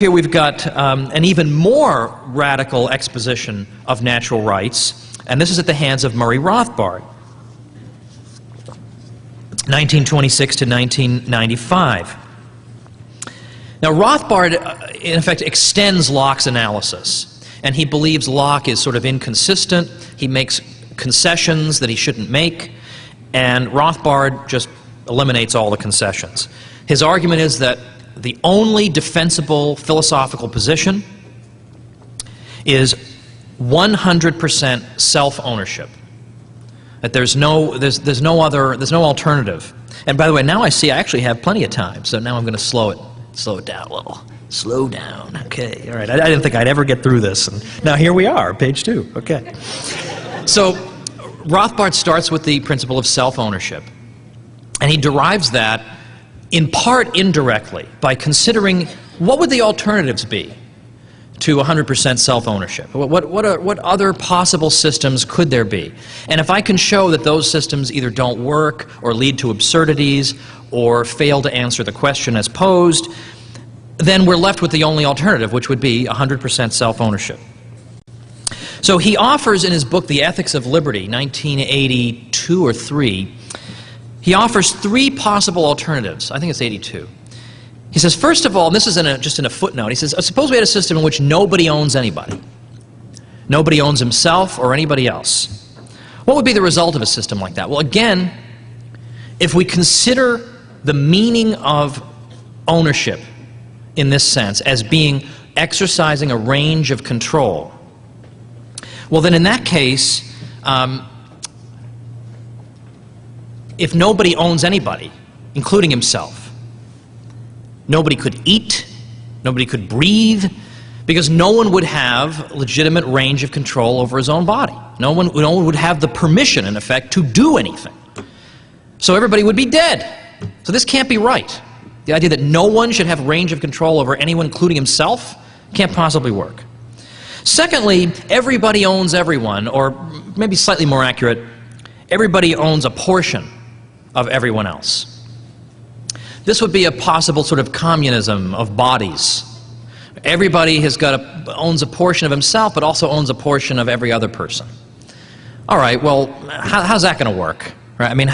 Here we've got an even more radical exposition of natural rights, and this is at the hands of Murray Rothbard, 1926 to 1995. Now Rothbard, in effect, extends Locke's analysis, and he believes Locke is sort of inconsistent. He makes concessions that he shouldn't make, and Rothbard just eliminates all the concessions. His argument is that the only defensible philosophical position is 100% self-ownership. That there's no alternative. And by the way, now I see I actually have plenty of time, so now I'm going to slow it down a little. Slow down. Okay. All right. I didn't think I'd ever get through this, and now here we are, page 2. Okay. So Rothbard starts with the principle of self-ownership, and he derives that in part indirectly by considering what would the alternatives be to 100% self-ownership. What other possible systems could there be? And if I can show that those systems either don't work or lead to absurdities or fail to answer the question as posed, then we're left with the only alternative, which would be 100% self-ownership. So he offers in his book, The Ethics of Liberty, 1982 or 3, he offers 3 possible alternatives. I think it's 82. He says, first of all, and this is just in a footnote, he says, suppose we had a system in which nobody owns anybody. Nobody owns himself or anybody else. What would be the result of a system like that? Well, again, if we consider the meaning of ownership in this sense as being exercising a range of control, well, then in that case, if nobody owns anybody, including himself, nobody could eat, nobody could breathe, because no one would have legitimate range of control over his own body. No one would have the permission, in effect, to do anything. So everybody would be dead. So this can't be right. The idea that no one should have range of control over anyone, including himself, can't possibly work. Secondly, everybody owns everyone, or maybe slightly more accurate, everybody owns a portion of everyone else. This would be a possible sort of communism of bodies. Everybody owns a portion of himself, but also owns a portion of every other person. All right, well, how's that going to work? Right? I mean,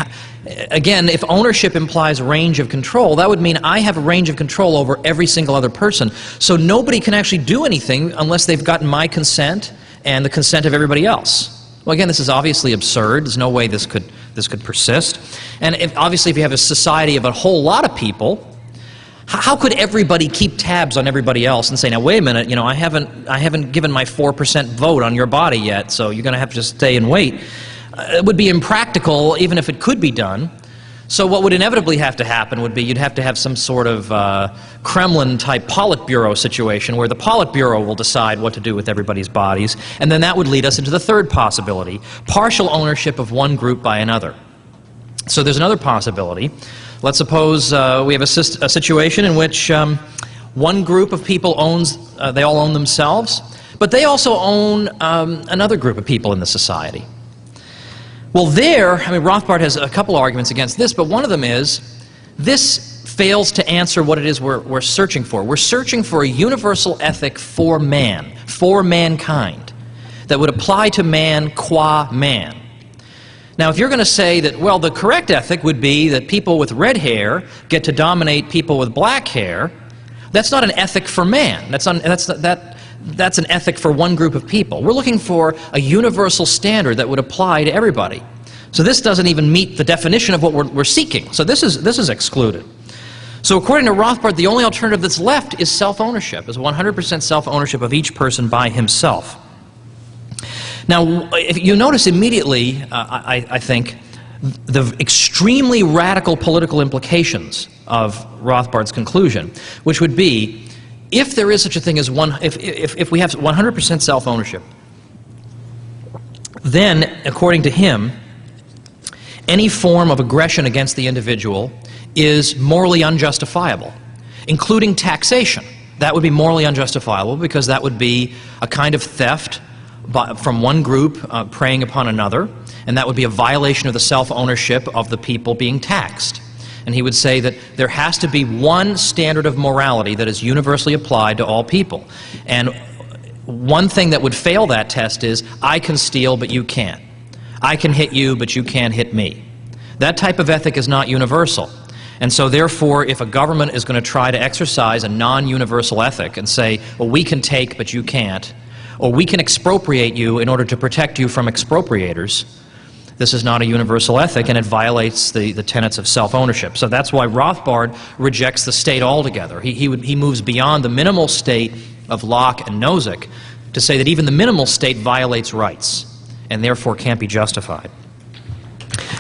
again, if ownership implies range of control, that would mean I have a range of control over every single other person. So nobody can actually do anything unless they've gotten my consent and the consent of everybody else. Well, again, this is obviously absurd. There's no way this could persist. And obviously, if you have a society of a whole lot of people, how could everybody keep tabs on everybody else and say, now wait a minute, you know, I haven't given my 4% vote on your body yet, so you're going to have to just stay and wait. It would be impractical, even if it could be done. So what would inevitably have to happen would be you'd have to have some sort of Kremlin-type Politburo situation where the Politburo will decide what to do with everybody's bodies, and then that would lead us into the third possibility, partial ownership of one group by another. So there's another possibility. Let's suppose we have a situation in which one group of people they all own themselves, but they also own another group of people in the society. Well, I mean, Rothbard has a couple arguments against this, but one of them is this fails to answer what it is we're searching for. We're searching for a universal ethic for man, for mankind, that would apply to man qua man. Now, if you're going to say that, well, the correct ethic would be that people with red hair get to dominate people with black hair, that's not an ethic for man. That's an ethic for one group of people. We're looking for a universal standard that would apply to everybody. So this doesn't even meet the definition of what we're seeking. So this is excluded. So according to Rothbard, the only alternative that's left is self-ownership, is 100% self-ownership of each person by himself. Now, if you notice immediately, I think, the extremely radical political implications of Rothbard's conclusion, which would be, if there is such a thing as if we have 100% self-ownership, then, according to him, any form of aggression against the individual is morally unjustifiable, including taxation. That would be morally unjustifiable because that would be a kind of theft from one group preying upon another, and that would be a violation of the self-ownership of the people being taxed. And he would say that there has to be one standard of morality that is universally applied to all people. And one thing that would fail that test is, I can steal, but you can't. I can hit you, but you can't hit me. That type of ethic is not universal. And so therefore, if a government is going to try to exercise a non-universal ethic and say, well, we can take, but you can't, or we can expropriate you in order to protect you from expropriators, this is not a universal ethic, and it violates the tenets of self-ownership. So that's why Rothbard rejects the state altogether. He moves beyond the minimal state of Locke and Nozick to say that even the minimal state violates rights and therefore can't be justified.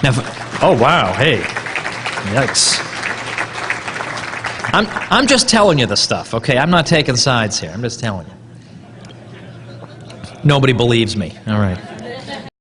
Now, oh wow, hey, yikes. I'm just telling you the stuff, okay? I'm not taking sides here. I'm just telling you. Nobody believes me. All right.